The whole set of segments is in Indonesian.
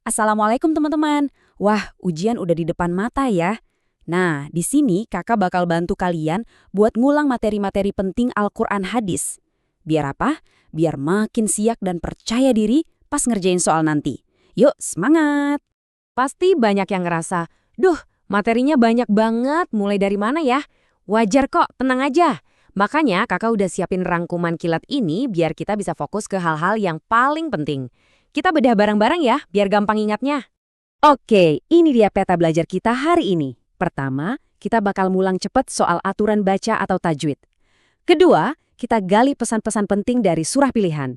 Assalamualaikum teman-teman. Wah, ujian udah di depan mata ya. Nah, di sini kakak bakal bantu kalian buat ngulang materi-materi penting Al-Quran hadis. Biar apa? Biar makin siap dan percaya diri pas ngerjain soal nanti. Yuk, semangat! Pasti banyak yang ngerasa, duh, materinya banyak banget, mulai dari mana ya? Wajar kok, tenang aja. Makanya kakak udah siapin rangkuman kilat ini biar kita bisa fokus ke hal-hal yang paling penting. Kita bedah bareng-bareng ya, biar gampang ingatnya. Oke, ini dia peta belajar kita hari ini. Pertama, kita bakal ngulang cepet soal aturan baca atau tajwid. Kedua, kita gali pesan-pesan penting dari surah pilihan.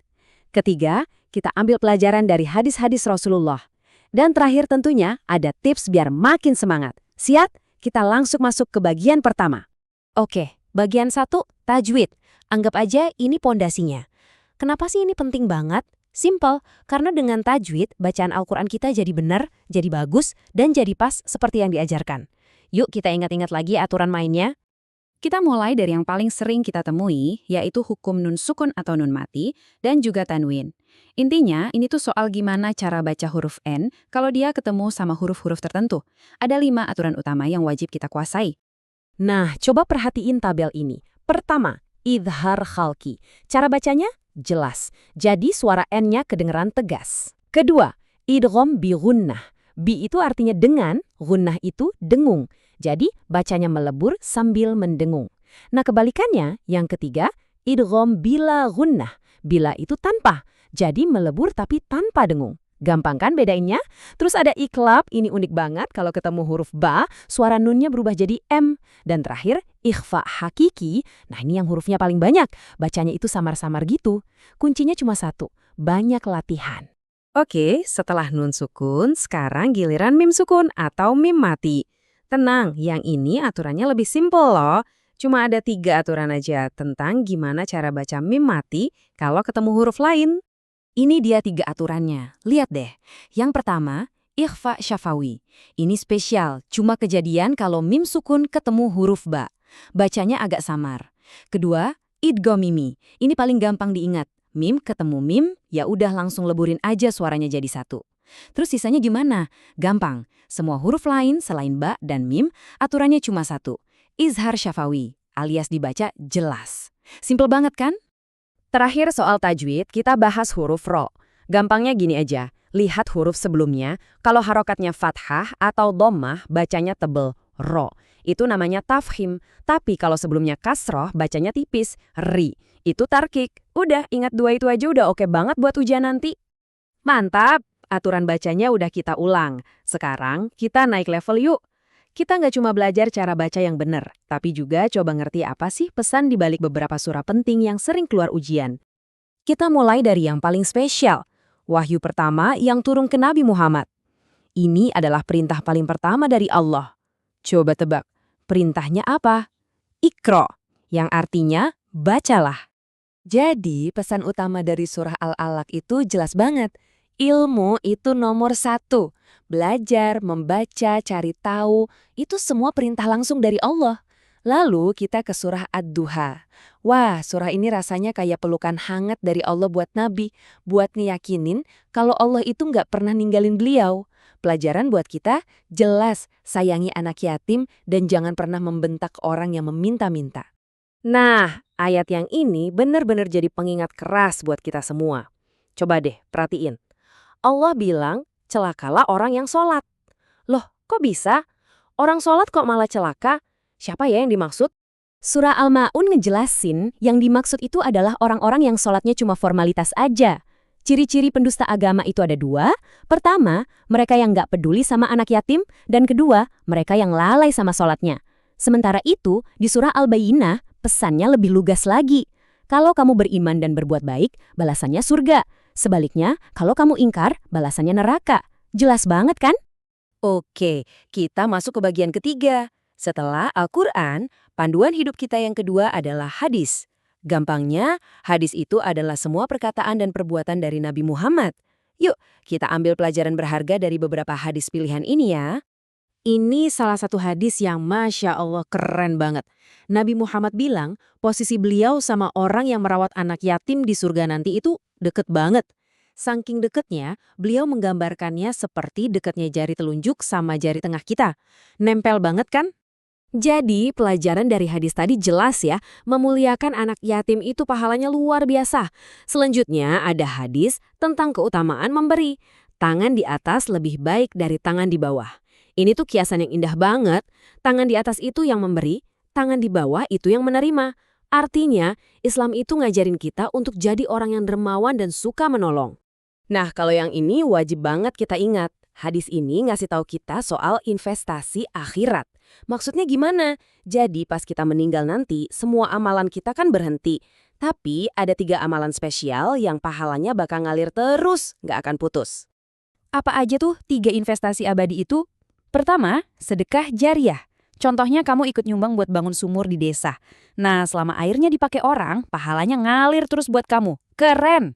Ketiga, kita ambil pelajaran dari hadis-hadis Rasulullah. Dan terakhir tentunya ada tips biar makin semangat. Siap? Kita langsung masuk ke bagian pertama. Oke, bagian 1, tajwid. Anggap aja ini pondasinya. Kenapa sih ini penting banget? Simple, karena dengan tajwid, bacaan Al-Quran kita jadi benar, jadi bagus, dan jadi pas seperti yang diajarkan. Yuk kita ingat-ingat lagi aturan mainnya. Kita mulai dari yang paling sering kita temui, yaitu hukum nun sukun atau nun mati, dan juga tanwin. Intinya, ini tuh soal gimana cara baca huruf N kalau dia ketemu sama huruf-huruf tertentu. Ada 5 aturan utama yang wajib kita kuasai. Nah, coba perhatiin tabel ini. Pertama, idhar khalqi. Cara bacanya jelas. Jadi suara N-nya kedengeran tegas. Kedua, idgham bi gunnah. Bi itu artinya dengan, gunnah itu dengung. Jadi bacanya melebur sambil mendengung. Nah, kebalikannya, yang ketiga, idgham bila gunnah. Bila itu tanpa. Jadi melebur tapi tanpa dengung. Gampang kan bedainnya? Terus ada iklab, ini unik banget kalau ketemu huruf ba, suara nunnya berubah jadi M. Dan terakhir, ikhfa hakiki, nah ini yang hurufnya paling banyak, bacanya itu samar-samar gitu. Kuncinya cuma satu, banyak latihan. Oke, setelah nun sukun, sekarang giliran mim sukun atau mim mati. Tenang, yang ini aturannya lebih simpel loh. Cuma ada 3 aturan aja tentang gimana cara baca mim mati kalau ketemu huruf lain. Ini dia 3 aturannya. Lihat deh. Yang pertama, ikhfa syafawi. Ini spesial, cuma kejadian kalau mim sukun ketemu huruf ba. Bacanya agak samar. Kedua, idgham mimi. Ini paling gampang diingat. Mim ketemu mim, ya udah langsung leburin aja suaranya jadi satu. Terus sisanya gimana? Gampang. Semua huruf lain selain ba dan mim, aturannya cuma satu. Izhar syafawi, alias dibaca jelas. Simple banget kan? Terakhir soal tajwid, kita bahas huruf ro. Gampangnya gini aja, lihat huruf sebelumnya, kalau harokatnya fathah atau dhammah, bacanya tebel, ro. Itu namanya tafkhim, tapi kalau sebelumnya kasroh, bacanya tipis, ri. Itu tarkik. Udah, ingat 2 itu aja udah oke banget buat ujian nanti. Mantap, aturan bacanya udah kita ulang. Sekarang kita naik level yuk. Kita nggak cuma belajar cara baca yang benar, tapi juga coba ngerti apa sih pesan di balik beberapa surah penting yang sering keluar ujian. Kita mulai dari yang paling spesial, wahyu pertama yang turun ke Nabi Muhammad. Ini adalah perintah paling pertama dari Allah. Coba tebak, perintahnya apa? Iqra, yang artinya bacalah. Jadi pesan utama dari surah Al-Alaq itu jelas banget. Ilmu itu nomor 1. Belajar, membaca, cari tahu, itu semua perintah langsung dari Allah. Lalu kita ke surah Ad-Duha. Wah, surah ini rasanya kayak pelukan hangat dari Allah buat Nabi, buat ngeyakinin kalau Allah itu nggak pernah ninggalin beliau. Pelajaran buat kita, jelas sayangi anak yatim dan jangan pernah membentak orang yang meminta-minta. Nah, ayat yang ini benar-benar jadi pengingat keras buat kita semua. Coba deh, perhatiin. Allah bilang, celakalah orang yang sholat. Loh, kok bisa? Orang sholat kok malah celaka? Siapa ya yang dimaksud? Surah Al-Ma'un ngejelasin yang dimaksud itu adalah orang-orang yang sholatnya cuma formalitas aja. Ciri-ciri pendusta agama itu ada 2. Pertama, mereka yang nggak peduli sama anak yatim. Dan kedua, mereka yang lalai sama sholatnya. Sementara itu, di surah Al-Bayyinah, pesannya lebih lugas lagi. Kalau kamu beriman dan berbuat baik, balasannya surga. Sebaliknya, kalau kamu ingkar, balasannya neraka. Jelas banget kan? Oke, kita masuk ke bagian ketiga. Setelah Al-Quran, panduan hidup kita yang kedua adalah hadis. Gampangnya, hadis itu adalah semua perkataan dan perbuatan dari Nabi Muhammad. Yuk, kita ambil pelajaran berharga dari beberapa hadis pilihan ini ya. Ini salah satu hadis yang Masya Allah keren banget. Nabi Muhammad bilang, posisi beliau sama orang yang merawat anak yatim di surga nanti itu deket banget. Saking deketnya, beliau menggambarkannya seperti deketnya jari telunjuk sama jari tengah kita. Nempel banget kan? Jadi, pelajaran dari hadis tadi jelas ya, memuliakan anak yatim itu pahalanya luar biasa. Selanjutnya, ada hadis tentang keutamaan memberi. Tangan di atas lebih baik dari tangan di bawah. Ini tuh kiasan yang indah banget. Tangan di atas itu yang memberi, tangan di bawah itu yang menerima. Artinya, Islam itu ngajarin kita untuk jadi orang yang dermawan dan suka menolong. Nah, kalau yang ini wajib banget kita ingat. Hadis ini ngasih tahu kita soal investasi akhirat. Maksudnya gimana? Jadi pas kita meninggal nanti, semua amalan kita kan berhenti. Tapi ada 3 amalan spesial yang pahalanya bakal ngalir terus, nggak akan putus. Apa aja tuh 3 investasi abadi itu? Pertama, sedekah jariah. Contohnya kamu ikut nyumbang buat bangun sumur di desa. Nah, selama airnya dipakai orang, pahalanya ngalir terus buat kamu. Keren!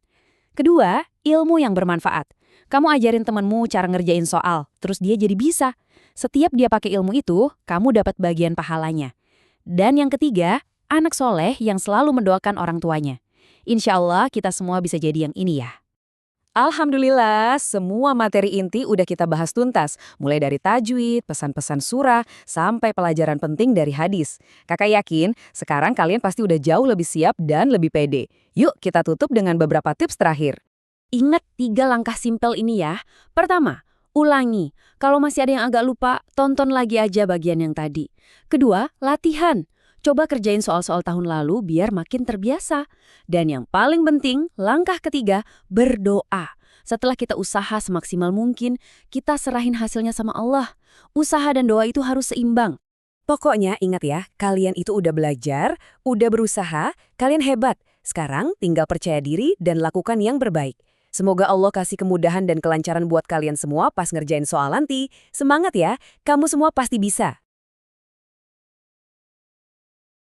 Kedua, ilmu yang bermanfaat. Kamu ajarin temenmu cara ngerjain soal, terus dia jadi bisa. Setiap dia pakai ilmu itu, kamu dapat bagian pahalanya. Dan yang ketiga, anak soleh yang selalu mendoakan orang tuanya. Insya Allah kita semua bisa jadi yang ini ya. Alhamdulillah, semua materi inti udah kita bahas tuntas. Mulai dari tajwid, pesan-pesan surah, sampai pelajaran penting dari hadis. Kakak yakin, sekarang kalian pasti udah jauh lebih siap dan lebih pede. Yuk kita tutup dengan beberapa tips terakhir. Ingat 3 langkah simpel ini ya. Pertama, ulangi. Kalau masih ada yang agak lupa, tonton lagi aja bagian yang tadi. Kedua, latihan. Coba kerjain soal-soal tahun lalu biar makin terbiasa. Dan yang paling penting, langkah ketiga, berdoa. Setelah kita usaha semaksimal mungkin, kita serahin hasilnya sama Allah. Usaha dan doa itu harus seimbang. Pokoknya ingat ya, kalian itu udah belajar, udah berusaha, kalian hebat. Sekarang tinggal percaya diri dan lakukan yang terbaik. Semoga Allah kasih kemudahan dan kelancaran buat kalian semua pas ngerjain soal nanti. Semangat ya, kamu semua pasti bisa.